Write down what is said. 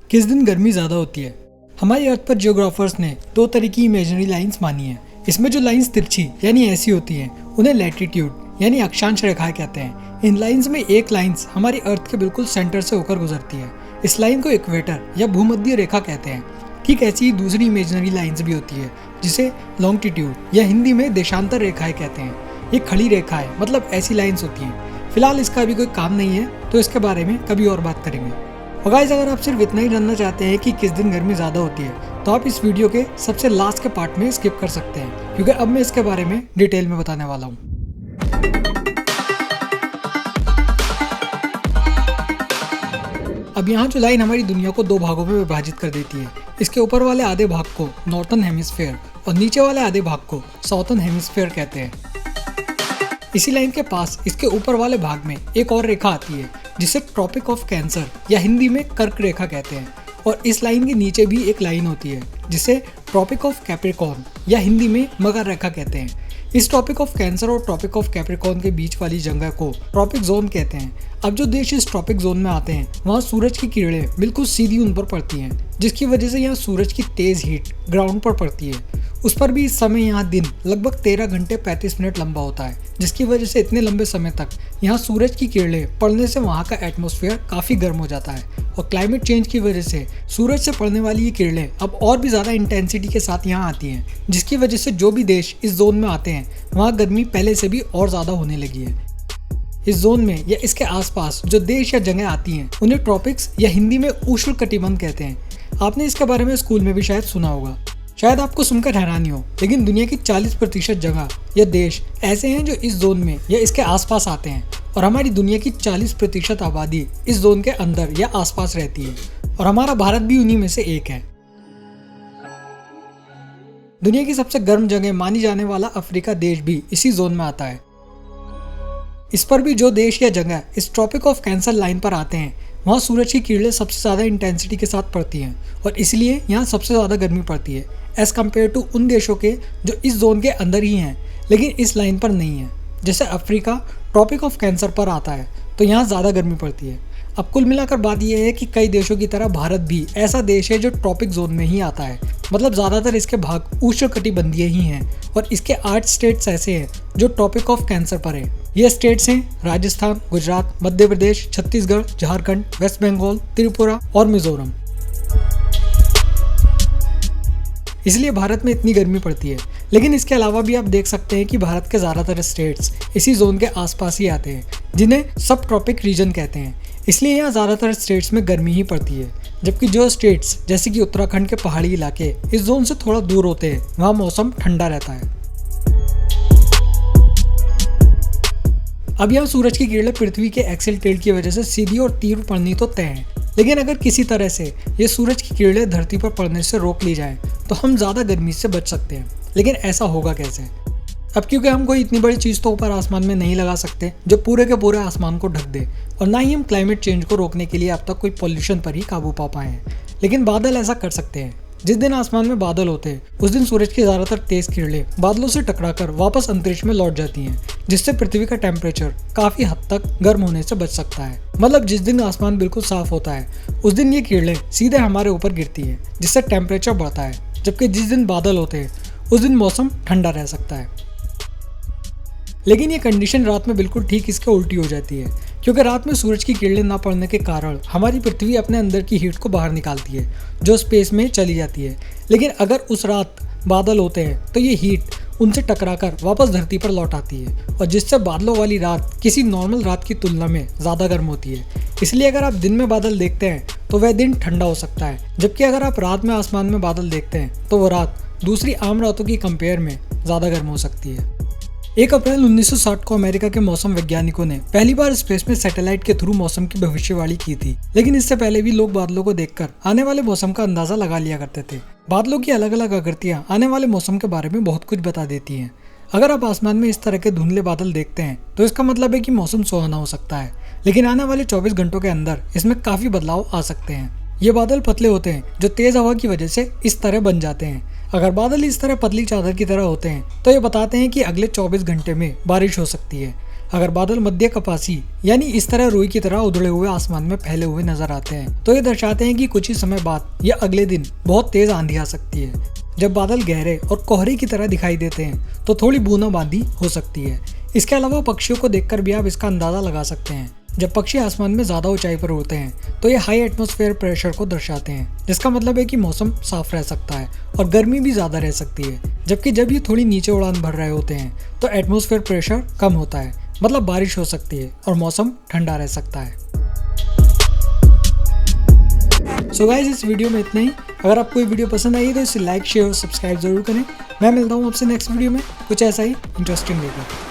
किस दिन गर्मी ज़्यादा होती है। हमारी अर्थ पर जियोग्राफर्स ने दो तरह की इमेजिनरी लाइंस मानी है। इसमें जो लाइंस तिरछी यानी ऐसी होती हैं उन्हें लैटिट्यूड यानी अक्षांश रेखाएं कहते हैं। इन लाइंस में एक लाइंस हमारी अर्थ के बिल्कुल सेंटर से होकर गुजरती है। इस लाइन को इक्वेटर या भूमध्य रेखा कहते हैं। ठीक ऐसी ही दूसरी इमेजिनरी लाइंस भी होती है जिसे लॉन्गिट्यूड या हिंदी में देशांतर रेखाएं कहते हैं। ये खड़ी रेखा है, मतलब ऐसी लाइंस होती हैं। फिलहाल इसका अभी कोई काम नहीं है तो इसके बारे में कभी और बात करेंगे। और गाइस, अगर आप सिर्फ इतना ही जानना चाहते हैं कि किस दिन गर्मी ज़्यादा होती है तो आप इस वीडियो के सबसे लास्ट के पार्ट में स्किप कर सकते हैं, क्योंकि अब मैं इसके बारे में डिटेल में बताने वाला हूँ। अब यहाँ जो लाइन हमारी दुनिया को दो भागों में विभाजित कर देती है, इसके ऊपर वाले आधे भाग को नॉर्थर्न हेमिस्फीयर और नीचे वाले आधे भाग को साउथर्न हेमिस्फीयर कहते हैं। इसी लाइन के पास इसके ऊपर वाले भाग में एक और रेखा आती है जिसे ट्रॉपिक ऑफ कैंसर या हिंदी में कर्क रेखा कहते हैं। और इस लाइन के नीचे भी एक लाइन होती है जिसे ट्रॉपिक ऑफ कैप्रिकॉर्न या हिंदी में मकर रेखा कहते हैं। इस ट्रॉपिक ऑफ कैंसर और ट्रॉपिक ऑफ कैप्रिकॉर्न के बीच वाली जगह को ट्रॉपिक जोन कहते हैं। अब जो देश इस ट्रॉपिक जोन में आते हैं वहाँ सूरज की किरणें बिल्कुल सीधी उन पर पड़ती हैं, जिसकी वजह से यहाँ सूरज की तेज हीट ग्राउंड पर पड़ती है। उस पर भी इस समय यहाँ दिन लगभग 13 घंटे 35 मिनट लंबा होता है, जिसकी वजह से इतने लंबे समय तक यहाँ सूरज की किरणें पड़ने से वहाँ का एटमॉस्फेयर काफ़ी गर्म हो जाता है। और क्लाइमेट चेंज की वजह से सूरज से पड़ने वाली ये किरणें अब और भी ज़्यादा इंटेंसिटी के साथ यहाँ आती हैं, जिसकी वजह से जो भी देश इस जोन में आते हैं वहाँ गर्मी पहले से भी और ज़्यादा होने लगी है। इस जोन में या इसके आसपास जो देश या जगह आती हैं उन्हें ट्रॉपिक्स या हिंदी में उष्णकटिबंध कहते हैं। आपने इसके बारे में स्कूल में भी शायद सुना होगा। शायद आपको सुनकर हैरानी हो, लेकिन दुनिया की 40% जगह या देश ऐसे हैं जो इस जोन में या इसके आसपास आते हैं, और हमारी दुनिया की 40% आबादी इस जोन के अंदर या आसपास रहती है, और हमारा भारत भी उन्हीं में से एक है। दुनिया की सबसे गर्म जगह मानी जाने वाला अफ्रीका देश भी इसी जोन में आता है। इस पर भी जो देश या जगह इस ट्रॉपिक ऑफ कैंसर लाइन पर आते हैं वहाँ सूरज की किरणें सबसे ज़्यादा इंटेंसिटी के साथ पड़ती हैं, और इसलिए यहाँ सबसे ज़्यादा गर्मी पड़ती है एज़ कम्पेयर टू उन देशों के जो इस जोन के अंदर ही हैं लेकिन इस लाइन पर नहीं है। जैसे अफ्रीका ट्रॉपिक ऑफ कैंसर पर आता है तो यहाँ ज़्यादा गर्मी पड़ती है। अब कुल मिलाकर बात यह है कि कई देशों की तरह भारत भी ऐसा देश है जो ट्रॉपिक जोन में ही आता है, मतलब ज़्यादातर इसके भाग उष्णकटिबंधीय ही हैं, और इसके 8 स्टेट्स ऐसे हैं जो ट्रॉपिक ऑफ कैंसर पर हैं। ये स्टेट्स हैं राजस्थान, गुजरात, मध्य प्रदेश, छत्तीसगढ़, झारखंड, वेस्ट बंगाल, त्रिपुरा और मिजोरम। इसलिए भारत में इतनी गर्मी पड़ती है। लेकिन इसके अलावा भी आप देख सकते हैं कि भारत के ज़्यादातर स्टेट्स इसी जोन के आसपास ही आते हैं, जिन्हें सब ट्रॉपिक रीजन कहते हैं। इसलिए यहाँ ज़्यादातर स्टेट्स में गर्मी ही पड़ती है, जबकि जो स्टेट्स जैसे कि उत्तराखंड के पहाड़ी इलाके इस जोन से थोड़ा दूर होते हैं वहाँ मौसम ठंडा रहता है। अब यहाँ सूरज की किरणें पृथ्वी के एक्सियल टिल्ट की वजह से सीधी और तीव्र पड़नी तो तय है, लेकिन अगर किसी तरह से ये सूरज की किरणें धरती पर पड़ने से रोक ली जाए तो हम ज़्यादा गर्मी से बच सकते हैं। लेकिन ऐसा होगा कैसे? अब क्योंकि हम कोई इतनी बड़ी चीज़ तो ऊपर आसमान में नहीं लगा सकते जो पूरे के पूरे आसमान को ढक दे, और ना ही हम क्लाइमेट चेंज को रोकने के लिए अब तक कोई पॉल्यूशन पर ही काबू पा पाए हैं। लेकिन बादल ऐसा कर सकते हैं। जिस दिन आसमान में बादल होते हैं उस दिन सूरज की ज़्यादातर तेज किरणें बादलों से टकराकर वापस अंतरिक्ष में लौट जाती हैं, जिससे पृथ्वी का टेम्परेचर काफ़ी हद तक गर्म होने से बच सकता है। मतलब जिस दिन आसमान बिल्कुल साफ होता है उस दिन ये किरणें सीधे हमारे ऊपर गिरती हैं, जिससे टेम्परेचर बढ़ता है, जबकि जिस दिन बादल होते हैं उस दिन मौसम ठंडा रह सकता है। लेकिन ये कंडीशन रात में बिल्कुल ठीक इसके उल्टी हो जाती है, क्योंकि रात में सूरज की किरणें ना पड़ने के कारण हमारी पृथ्वी अपने अंदर की हीट को बाहर निकालती है जो स्पेस में चली जाती है। लेकिन अगर उस रात बादल होते हैं तो ये हीट उनसे टकराकर वापस धरती पर लौट आती है, और जिससे बादलों वाली रात किसी नॉर्मल रात की तुलना में ज़्यादा गर्म होती है। इसलिए अगर आप दिन में बादल देखते हैं तो वह दिन ठंडा हो सकता है, जबकि अगर आप रात में आसमान में बादल देखते हैं तो वह रात दूसरी आम रातों की कंपेयर में ज़्यादा गर्म हो सकती है। 1 अप्रैल 1960 को अमेरिका के मौसम वैज्ञानिकों ने पहली बार स्पेस में सैटेलाइट के थ्रू मौसम की भविष्यवाणी की थी। लेकिन इससे पहले भी लोग बादलों को देखकर आने वाले मौसम का अंदाजा लगा लिया करते थे। बादलों की अलग अलग आकृतियां आने वाले मौसम के बारे में बहुत कुछ बता देती हैं। अगर आप आसमान में इस तरह के धुंधले बादल देखते हैं तो इसका मतलब है कि मौसम सुहाना हो सकता है, लेकिन आने वाले 24 घंटों के अंदर इसमें काफी बदलाव आ सकते हैं। ये बादल पतले होते हैं जो तेज हवा की वजह से इस तरह बन जाते हैं। अगर बादल इस तरह पतली चादर की तरह होते हैं तो ये बताते हैं कि अगले 24 घंटे में बारिश हो सकती है। अगर बादल मध्य कपासी यानी इस तरह रुई की तरह उधड़े हुए आसमान में फैले हुए नजर आते हैं तो ये दर्शाते हैं कि कुछ ही समय बाद या अगले दिन बहुत तेज आंधी आ सकती है। जब बादल गहरे और कोहरे की तरह दिखाई देते हैं तो थोड़ी बूंदाबांदी हो सकती है। इसके अलावा पक्षियों को देखकर भी आप इसका अंदाजा लगा सकते हैं। जब पक्षी आसमान में ज्यादा ऊंचाई पर उड़ते हैं तो ये हाई एटमॉस्फेयर प्रेशर को दर्शाते हैं, जिसका मतलब है कि मौसम साफ रह सकता है और गर्मी भी ज्यादा रह सकती है। जबकि जब ये थोड़ी नीचे उड़ान भर रहे होते हैं तो एटमॉस्फेयर प्रेशर कम होता है, मतलब बारिश हो सकती है और मौसम ठंडा रह सकता है। सो गाइस, इस वीडियो में इतना ही। अगर आपको ये वीडियो पसंद आई तो इसे लाइक, शेयर और सब्सक्राइब जरूर करें। मैं मिलता हूँ आपसे नेक्स्ट वीडियो में कुछ ऐसा ही इंटरेस्टिंग लेकर।